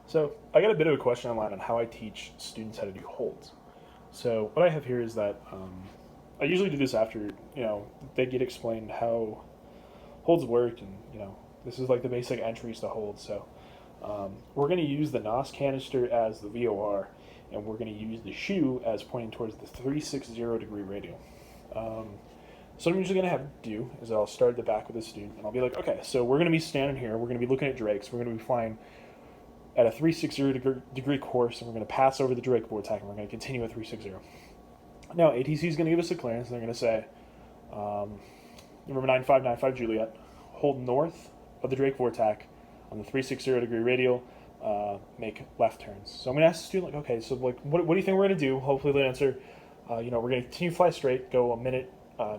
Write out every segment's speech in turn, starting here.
So I got a bit of a question online on how I teach students how to do holds. So what I have here is that I usually do this after they get explained how holds work, and this is like the basic entries to hold. So we're going to use the NOS canister as the VOR, and we're going to use the shoe as pointing towards the 360 degree radial. So what I'm usually going to have do is I'll start at the back with the student, and I'll be like, okay, so we're going to be standing here. We're going to be looking at drakes. We're going to be flying at a 360 degree course, and we're going to pass over the Drake vortex, and we're going to continue at 360. Now, ATC is going to give us a clearance, and they're going to say, number 9595 Juliet, hold north of the Drake vortex on the 360 degree radial, make left turns. So I'm going to ask the student, like, okay, so like, what do you think we're going to do? Hopefully they'll answer, we're going to continue to fly straight, go a minute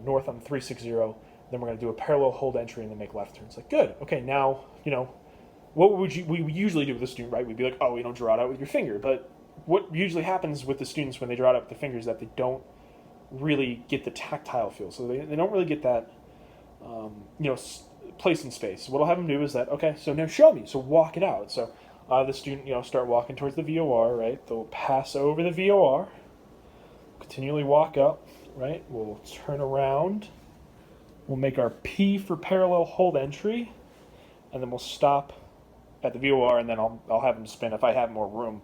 north on the 360, then we're going to do a parallel hold entry and then make left turns. Like, good. Okay, now, what would we usually do with a student, right? We'd be like, oh, draw it out with your finger. But what usually happens with the students when they draw it out with the fingers is that they don't really get the tactile feel. So they don't really get that, place in space. What I'll have them do is that, okay, so now show me. So walk it out. So the student, start walking towards the VOR, right? They'll pass over the VOR, continually walk up, right? We'll turn around. We'll make our P for parallel hold entry, and then we'll stop at the VOR, and then I'll have them spin if I have more room.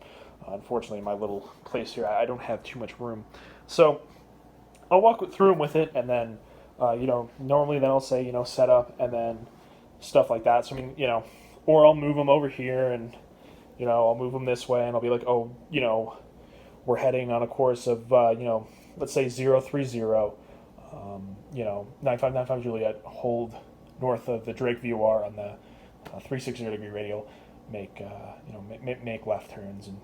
Unfortunately, in my little place here, I don't have too much room. So I'll walk through them with it, and then, normally then I'll say, set up, and then stuff like that. So, or I'll move them over here, and, I'll move them this way, and I'll be like, oh, we're heading on a course of, let's say 030, 9595 Juliet, hold north of the Drake VOR on the 360 degree radial, make left turns, and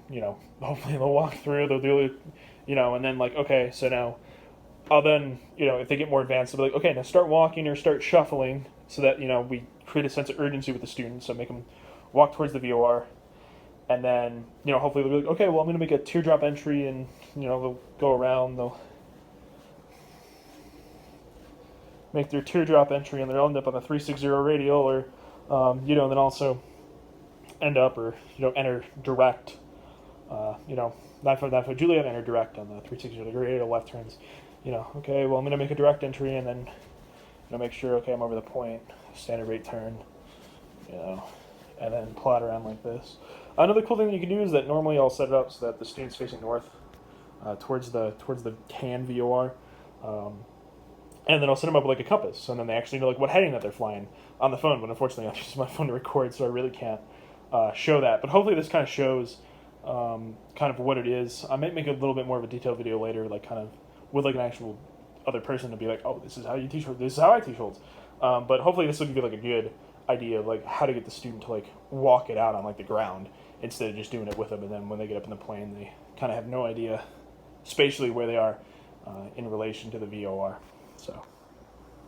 hopefully they'll walk through. They'll do it, and then like, okay, so now I'll then if they get more advanced, they'll be like, okay, now start walking or start shuffling, so that we create a sense of urgency with the students. So make them walk towards the VOR, and then hopefully they'll be like, okay, well I'm going to make a teardrop entry, and they'll go around, they'll make their teardrop entry, and they'll end up on the 360 radial, or then also end up or enter direct, 9595 Juliet, enter direct on the 360 degree radial left turns. Okay, well I'm gonna make a direct entry, and then make sure, okay, I'm over the point, standard rate turn, and then plot around like this. Another cool thing that you can do is that normally I'll set it up so that the student's facing north, towards the can VOR. And then I'll set them up with like a compass, and then they actually know like what heading that they're flying on the phone. But unfortunately, I use my phone to record, so I really can't show that. But hopefully, this kind of shows kind of what it is. I might make a little bit more of a detailed video later, like kind of with like an actual other person to be like, oh, this is how you teach holds. This is how I teach holds. But hopefully, this will give you like a good idea of like how to get the student to like walk it out on like the ground instead of just doing it with them. And then when they get up in the plane, they kind of have no idea spatially where they are in relation to the VOR. So